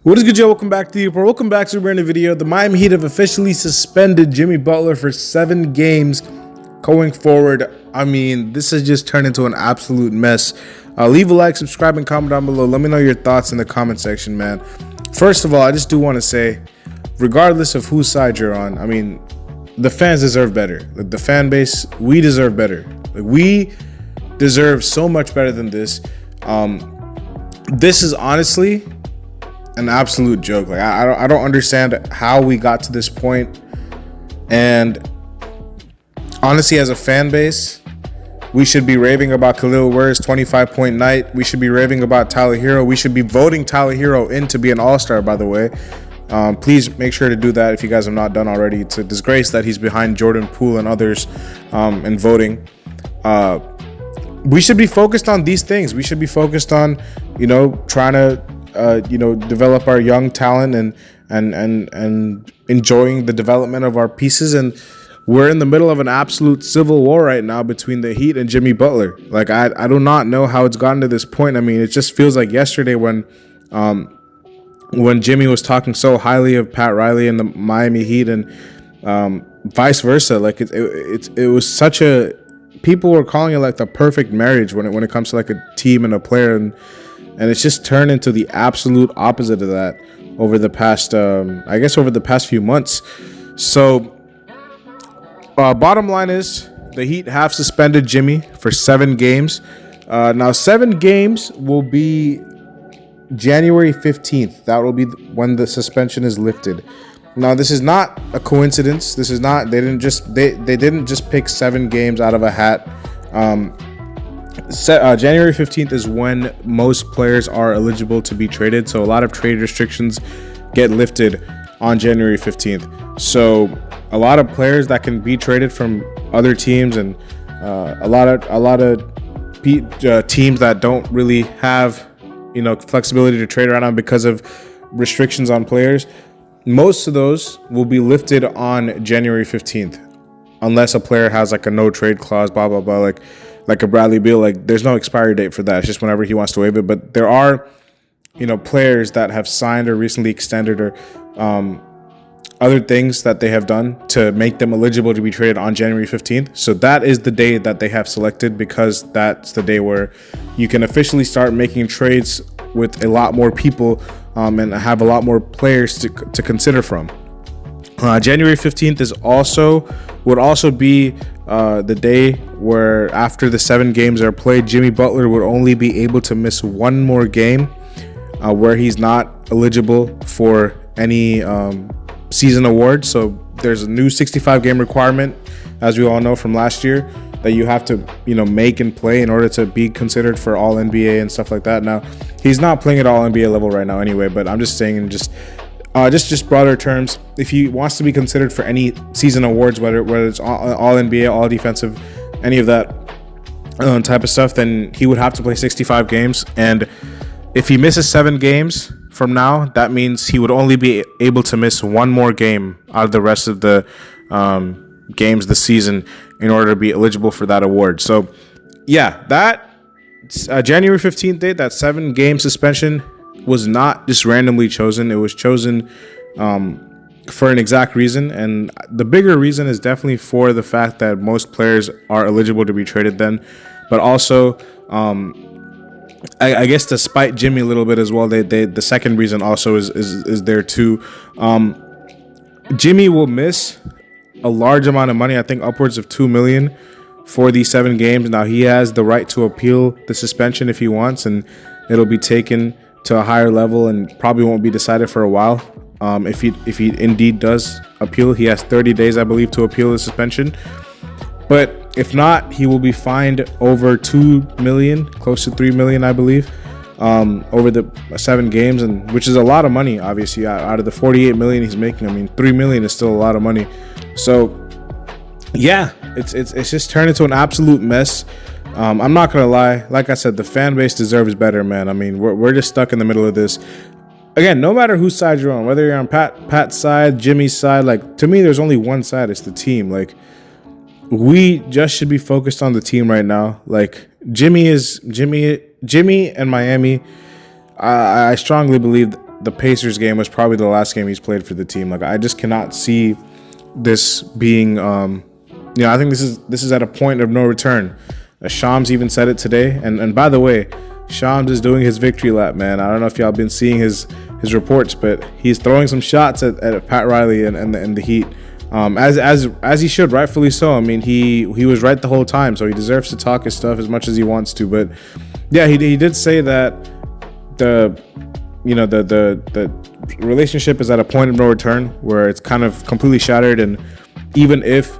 What is good, y'all? Welcome back to the report. Welcome back to a brand new video. The Miami Heat have officially suspended Jimmy Butler for 7 games going forward. I mean, this has just turned into an absolute mess. Leave a like, subscribe, and comment down below. Let me know your thoughts in the comment section, man. First of all, I just do want to say, regardless of whose side you're on, I mean, the fans deserve better. Like, the fan base, we deserve better. Like, we deserve so much better than this. This is honestly an absolute joke. Like, I don't understand how we got to this point. And honestly, as a fan base, we should be raving about Khalil Wurtz's 25-point night. We should be raving about Tyler Hero. We should be voting Tyler Hero in to be an all-star, by the way. Please make sure to do that if you guys have not done already. It's a disgrace that he's behind Jordan Poole and others in voting. We should be focused on these things. We should be focused on, trying to develop our young talent and enjoying the development of our pieces. And we're in the middle of an absolute civil war right now between the Heat and Jimmy Butler. Like, I do not know how it's gotten to this point. I mean, it just feels like yesterday when Jimmy was talking so highly of Pat Riley and the Miami Heat, and vice versa. Like, it was such a, people were calling it like the perfect marriage when it comes to like a team and a player, and it's just turned into the absolute opposite of that over the past, over the past few months. So, bottom line is the Heat have suspended Jimmy for 7 games. Now, 7 games will be January 15th. That will be when the suspension is lifted. Now, this is not a coincidence. This is not, they didn't just pick 7 games out of a hat. January 15th is when most players are eligible to be traded. So a lot of trade restrictions get lifted on January 15th. So a lot of players that can be traded from other teams, and a lot of teams that don't really have, flexibility to trade around because of restrictions on players, most of those will be lifted on January 15th, unless a player has like a no trade clause, blah, blah, blah, like a Bradley Beal. Like, there's no expiry date for that. It's just whenever he wants to waive it. But there are, players that have signed or recently extended or other things that they have done to make them eligible to be traded on January 15th. So that is the day that they have selected, because that's the day where you can officially start making trades with a lot more people and have a lot more players to consider from. January 15th would also be the day where, after the 7 games are played, Jimmy Butler would only be able to miss 1 more game where he's not eligible for any season awards. So there's a new 65 game requirement, as we all know from last year, that you have to make and play in order to be considered for all NBA and stuff like that. Now, he's not playing at all NBA level right now anyway, but I'm just saying, in just broader terms, if he wants to be considered for any season awards, whether it's all NBA, all defensive, any of that type of stuff, then he would have to play 65 games. And if he misses 7 games from now, that means he would only be able to miss 1 more game out of the rest of the games this season in order to be eligible for that award. So yeah, that January 15th date, that 7 game suspension, was not just randomly chosen. It was chosen for an exact reason, and the bigger reason is definitely for the fact that most players are eligible to be traded then, but also I guess to spite Jimmy a little bit as well. The second reason also is there too. Jimmy will miss a large amount of money, I think upwards of $2 million for these 7 games. Now, he has the right to appeal the suspension if he wants, and it'll be taken to a higher level and probably won't be decided for a while. If he indeed does appeal, he has 30 days, I believe, to appeal the suspension. But if not, he will be fined over $2 million, close to $3 million, I believe, over the 7 games, and which is a lot of money. Obviously, out of the $48 million he's making, I mean, $3 million is still a lot of money. So yeah, it's just turned into an absolute mess. I'm not gonna lie, like I said, the fan base deserves better, man. I mean, we're just stuck in the middle of this. Again, no matter whose side you're on, whether you're on Pat's side, Jimmy's side, like, to me, there's only one side. It's the team. Like, we just should be focused on the team right now. Like, Jimmy and Miami, I strongly believe the Pacers game was probably the last game he's played for the team. Like I just cannot see this being. I think this is at a point of no return. Shams even said it today. And by the way, Shams is doing his victory lap, man. I don't know if y'all been seeing his reports, but he's throwing some shots at Pat Riley and the Heat. As he should, rightfully so. I mean, he was right the whole time, so he deserves to talk his stuff as much as he wants to. But yeah, he did say that the relationship is at a point of no return where it's kind of completely shattered, and even if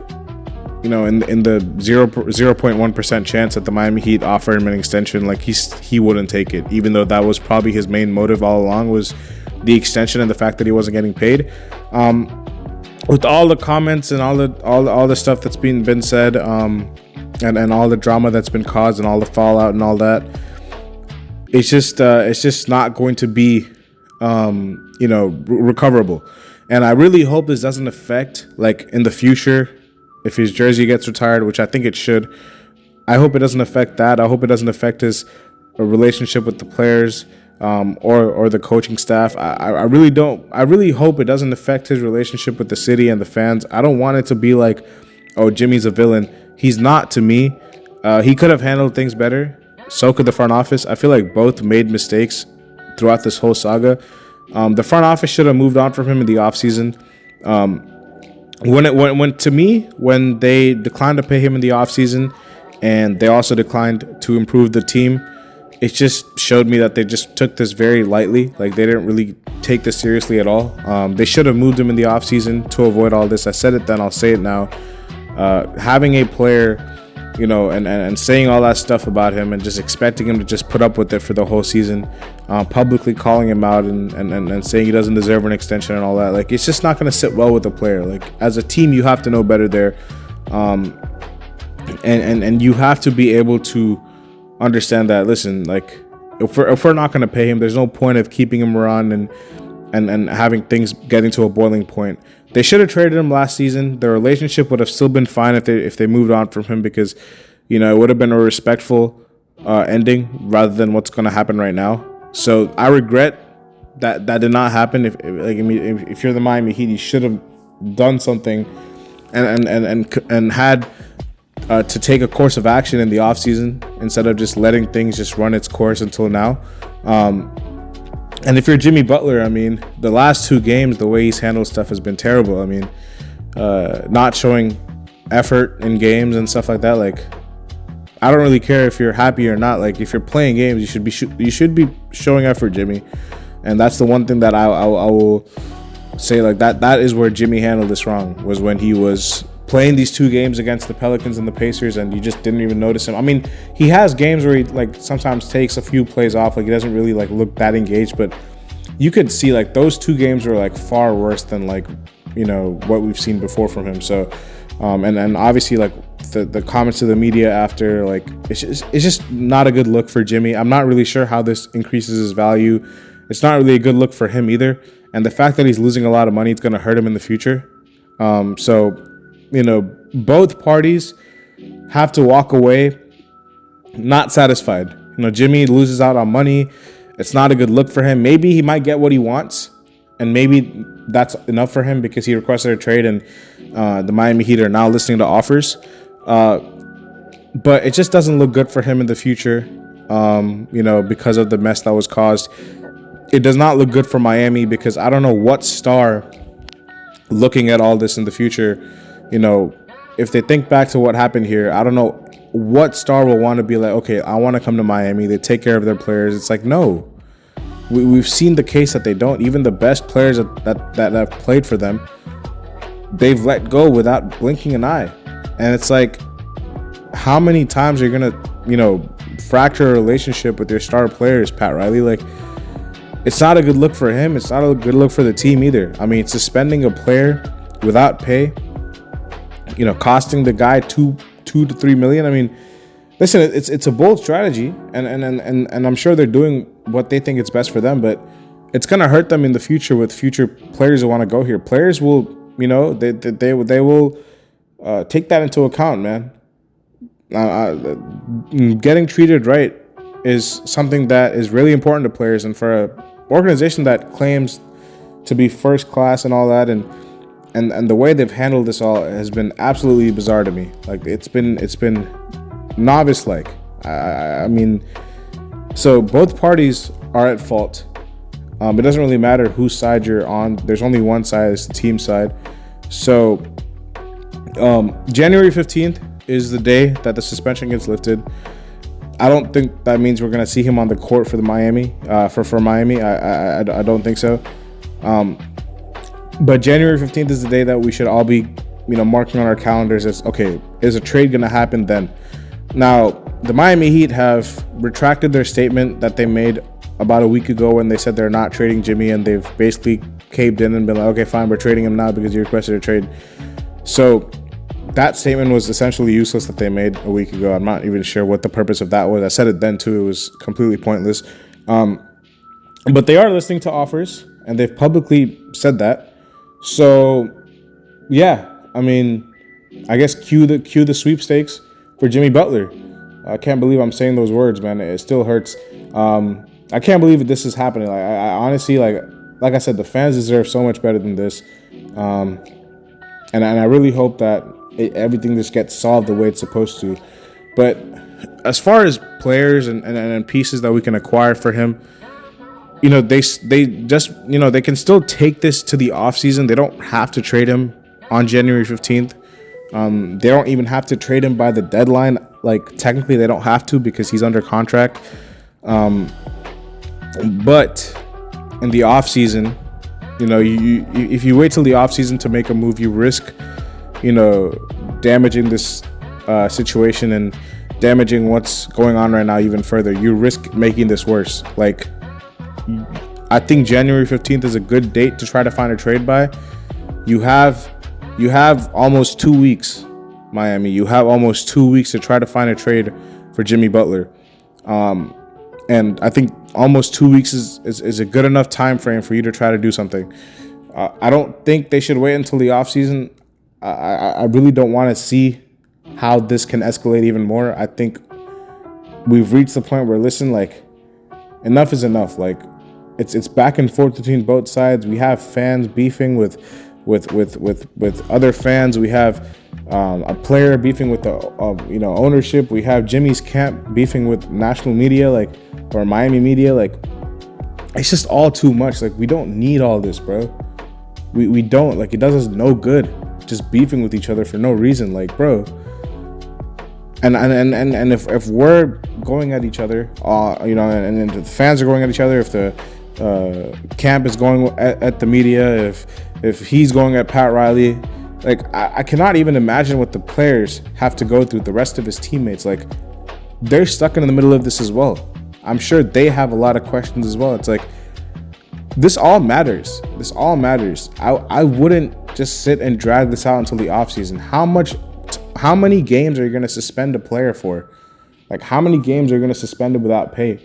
in the 0.1% chance that the Miami Heat offer him an extension, like he wouldn't take it, even though that was probably his main motive all along, was the extension and the fact that he wasn't getting paid. With all the comments and all the stuff that's been said, and all the drama that's been caused and all the fallout and all that, it's just not going to be recoverable. And I really hope this doesn't affect, like, in the future, if his jersey gets retired, which I think it should. I hope it doesn't affect that. I hope it doesn't affect his relationship with the players, or the coaching staff. I really don't. I really hope it doesn't affect his relationship with the city and the fans. I don't want it to be like, oh, Jimmy's a villain. He's not to me. He could have handled things better. So could the front office. I feel like both made mistakes throughout this whole saga. The front office should have moved on from him in the offseason. When they declined to pay him in the offseason, and they also declined to improve the team, it just showed me that they just took this very lightly. Like, they didn't really take this seriously at all. They should have moved him in the offseason to avoid all this. I said it then, I'll say it now. Having a player, and saying all that stuff about him and just expecting him to just put up with it for the whole season, publicly calling him out and saying he doesn't deserve an extension and all that, like, it's just not going to sit well with the player. Like, as a team, you have to know better there. And you have to be able to understand that, listen, like, if we're not going to pay him, there's no point of keeping him around and having things getting to a boiling point. They should have traded him last season. Their relationship would have still been fine if they moved on from him, because it would have been a respectful ending rather than what's going to happen right now. So I regret that did not happen. If you're the Miami Heat, you should have done something and had to take a course of action in the offseason instead of just letting things just run its course until now. And if you're Jimmy Butler, I mean, the last two games, the way he's handled stuff has been terrible. I mean, not showing effort in games and stuff like that. Like, I don't really care if you're happy or not. Like, if you're playing games, you should be showing effort, Jimmy. And that's the one thing that I will say, like, that is where Jimmy handled this wrong, was when he was playing these two games against the Pelicans and the Pacers, and you just didn't even notice him. I mean, he has games where he, like, sometimes takes a few plays off, like, he doesn't really, like, look that engaged, but you could see, like, those two games were, like, far worse than, like, what we've seen before from him. So and obviously, like, the comments to the media after, like, it's just not a good look for Jimmy. I'm not really sure how this increases his value. It's not really a good look for him either, and the fact that he's losing a lot of money, it's going to hurt him in the future. So both parties have to walk away not satisfied. Jimmy loses out on money. It's not a good look for him. Maybe he might get what he wants, and maybe that's enough for him because he requested a trade, and the Miami Heat are now listening to offers. But it just doesn't look good for him in the future, because of the mess that was caused. It does not look good for Miami, because I don't know what star, looking at all this in the future, if they think back to what happened here, I don't know what star will want to be like, okay, I want to come to Miami. They take care of their players. It's like, no. We've seen the case that they don't. Even the best players that have played for them, they've let go without blinking an eye. And it's like, how many times are you going to, fracture a relationship with your star players, Pat Riley? Like, it's not a good look for him. It's not a good look for the team either. I mean, suspending a player without pay, costing the guy $2 to $3 million. I mean, listen, it's a bold strategy, and I'm sure they're doing what they think is best for them, but it's gonna hurt them in the future with future players who want to go here. Players will, they will take that into account, man. Getting treated right is something that is really important to players, and for organization that claims to be first class and all that, and the way they've handled this all has been absolutely bizarre to me. Like it's been novice like. I mean, so both parties are at fault. It doesn't really matter whose side you're on. There's only one side, it's the team side. So January 15th is the day that the suspension gets lifted. I don't think that means we're gonna see him on the court for the Miami. For Miami, I don't think so. But January 15th is the day that we should all be, marking on our calendars as, okay, is a trade gonna happen then? Now, the Miami Heat have retracted their statement that they made about a week ago when they said they're not trading Jimmy, and they've basically caved in and been like, okay, fine, we're trading him now because you requested a trade. So that statement was essentially useless that they made a week ago. I'm not even sure what the purpose of that was. I said it then too. It was completely pointless. But they are listening to offers, and they've publicly said that. So, yeah, I mean, I guess cue the sweepstakes for Jimmy Butler. I can't believe I'm saying those words, man. It still hurts. I can't believe that this is happening. Like, I honestly, like I said, the fans deserve so much better than this. And I really hope that everything just gets solved the way it's supposed to. But as far as players and pieces that we can acquire for him, they just, they can still take this to the offseason. They don't have to trade him on January 15th. They don't even have to trade him by the deadline. Like, technically they don't have to because he's under contract. But in the offseason, if you wait till the offseason to make a move, you risk, damaging this situation and damaging what's going on right now even further. You risk making this worse. Like, I think January 15th is a good date to try to find a trade by. You have almost 2 weeks, Miami. You have almost 2 weeks to try to find a trade for Jimmy Butler. And I think almost 2 weeks is a good enough time frame for you to try to do something. I don't think they should wait until the offseason. I really don't want to see how this can escalate even more. I think we've reached the point where, listen, like, enough is enough. Like, it's back and forth between both sides. We have fans beefing with other fans. We have a player beefing with the ownership. We have Jimmy's camp beefing with national media, or Miami media. Like, it's just all too much. Like, we don't need all this, bro. We don't. Like, it does us no good just beefing with each other for no reason. Like, bro. And if we're going at each other, and the fans are going at each other, if the camp is going at the media, if he's going at Pat Riley, like, I cannot even imagine what the players have to go through, the rest of his teammates. Like, they're stuck in the middle of this as well. I'm sure they have a lot of questions as well. It's like, this all matters. This all matters. I wouldn't just sit and drag this out until the offseason. How many games are you going to suspend a player for? Like, how many games are you going to suspend him without pay?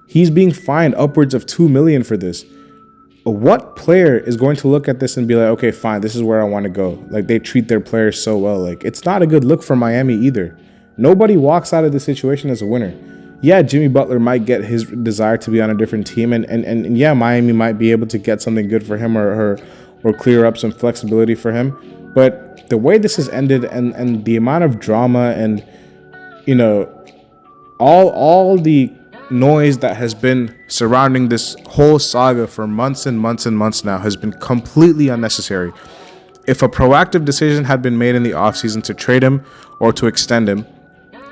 He's being fined upwards of $2 million for this. What player is going to look at this and be like, okay, fine, this is where I want to go? Like, they treat their players so well. Like, it's not a good look for Miami either. Nobody walks out of this situation as a winner. Yeah, Jimmy Butler might get his desire to be on a different team, and yeah, Miami might be able to get something good for him or clear up some flexibility for him. But the way this has ended, and the amount of drama and all the noise that has been surrounding this whole saga for months and months and months now has been completely unnecessary. If a proactive decision had been made in the offseason to trade him or to extend him,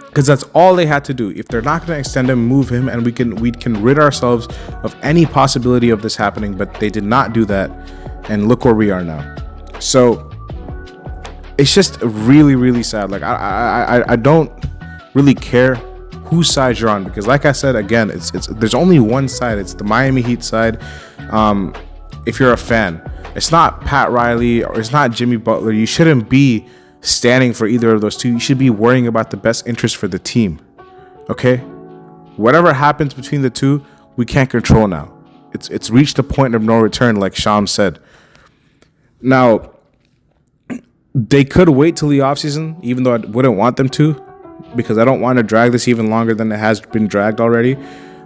because that's all they had to do. If they're not going to extend him, move him, and we can rid ourselves of any possibility of this happening. But they did not do that, and look where we are now. So it's just really, really sad. Like, I don't really care whose side you're on, because, like I said, again, it's there's only one side. It's the Miami Heat side. If you're a fan, it's not Pat Riley or it's not Jimmy Butler. You shouldn't be standing for either of those two. You should be worrying about the best interest for the team. Okay? Whatever happens between the two, we can't control now. It's reached a point of no return, like Sham said. Now, they could wait till the offseason, even though I wouldn't want them to, because I don't want to drag this even longer than it has been dragged already.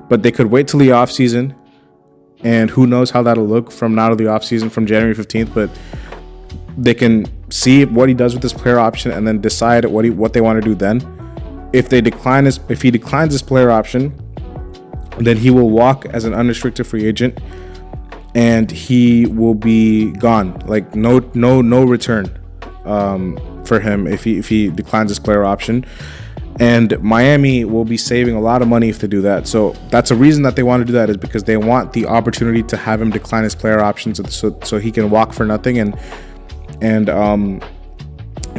But they could wait till the offseason, and who knows how that'll look from now to the offseason from January 15th. But they can see what he does with this player option and then decide what they want to do then. If he declines his player option, then he will walk as an unrestricted free agent, and he will be gone. Like no return for him if he declines his player option. And Miami will be saving a lot of money if they do that. So that's a reason that they want to do that, is because they want the opportunity to have him decline his player options so he can walk for nothing, and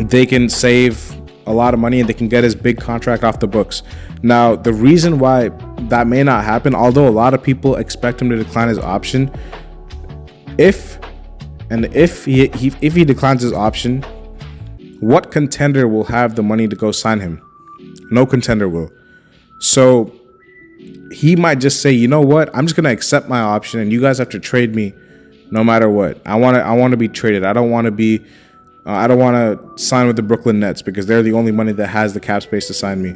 they can save a lot of money and they can get his big contract off the books. Now, the reason why that may not happen, although a lot of people expect him to decline his option, if he declines his option, what contender will have the money to go sign him? No contender will. So he might just say, you know what, I'm just gonna accept my option, and you guys have to trade me no matter what. I want to be traded. I don't want to sign with the Brooklyn Nets because they're the only money that has the cap space to sign me.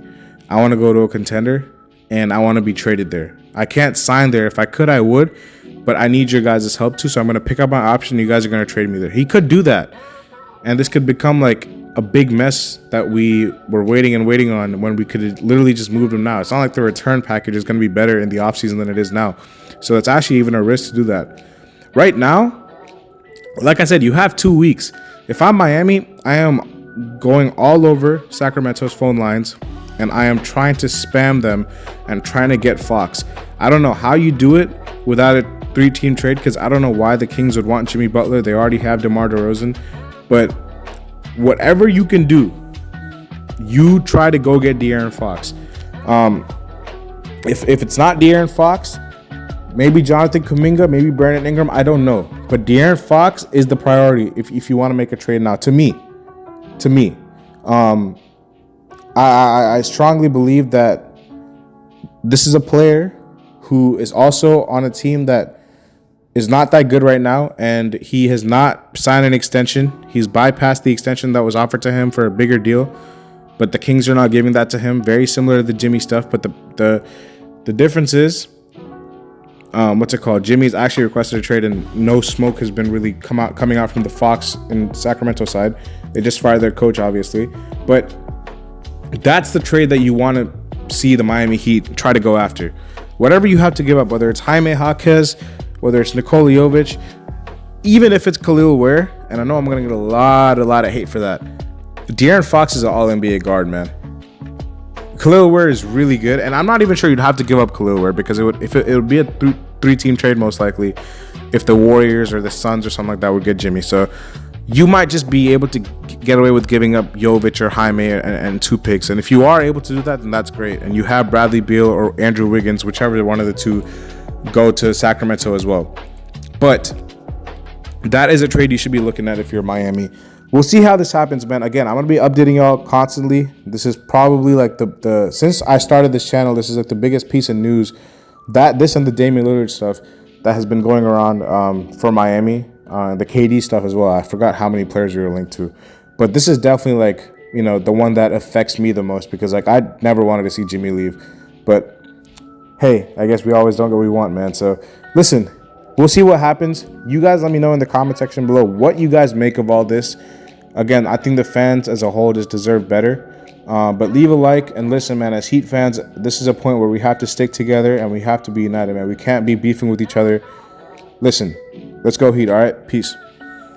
I want to go to a contender, and I want to be traded there. I can't sign there. If I could, I would, but I need your guys' help too. So I'm gonna pick up my option. You guys are gonna trade me there. He could do that, and this could become like a big mess that we were waiting on when we could literally just move him now. It's not like the return package is going to be better in the offseason than it is now. So it's actually even a risk to do that. Right now, like I said, you have 2 weeks. If I'm Miami, I am going all over Sacramento's phone lines, and I am trying to spam them and trying to get Fox. I don't know how you do it without a 3-team trade, because I don't know why the Kings would want Jimmy Butler. They already have DeMar DeRozan. But whatever you can do, you try to go get De'Aaron Fox. If it's not De'Aaron Fox, maybe Jonathan Kuminga, maybe Brandon Ingram, I don't know. But De'Aaron Fox is the priority if you want to make a trade now. To me, I strongly believe that this is a player who is also on a team that is not that good right now, and he has not signed an extension. He's bypassed the extension that was offered to him for a bigger deal, but the Kings are not giving that to him. Very similar to the Jimmy stuff, but the difference is, Jimmy's actually requested a trade, and no smoke has been really coming out from the Fox and Sacramento side. They just fired their coach, obviously, but that's the trade that you want to see the Miami Heat try to go after. Whatever you have to give up, whether it's Jaime Jaquez, whether it's Nikola Jovic, even if it's Khalil Ware, and I know I'm going to get a lot of hate for that. De'Aaron Fox is an all-NBA guard, man. Khalil Ware is really good, and I'm not even sure you'd have to give up Khalil Ware, because it would be a 3-team trade most likely if the Warriors or the Suns or something like that would get Jimmy. So you might just be able to get away with giving up Jovic or Jaime and 2 picks. And if you are able to do that, then that's great. And you have Bradley Beal or Andrew Wiggins, whichever one of the two, go to Sacramento as well. But that is a trade you should be looking at if you're Miami. We'll see how this happens, man. Again, I'm going to be updating y'all constantly. This is probably like the since I started this channel, this is like the biggest piece of news, this and the Damian Lillard stuff that has been going around for Miami. The KD stuff as well. I forgot how many players we were linked to. But this is definitely like, the one that affects me the most, because like I never wanted to see Jimmy leave. But hey, I guess we always don't get what we want, man. So listen, we'll see what happens. You guys let me know in the comment section below what you guys make of all this. Again, I think the fans as a whole just deserve better. But leave a like, and listen, man, as Heat fans, this is a point where we have to stick together and we have to be united, man. We can't be beefing with each other. Listen, let's go Heat, all right? Peace.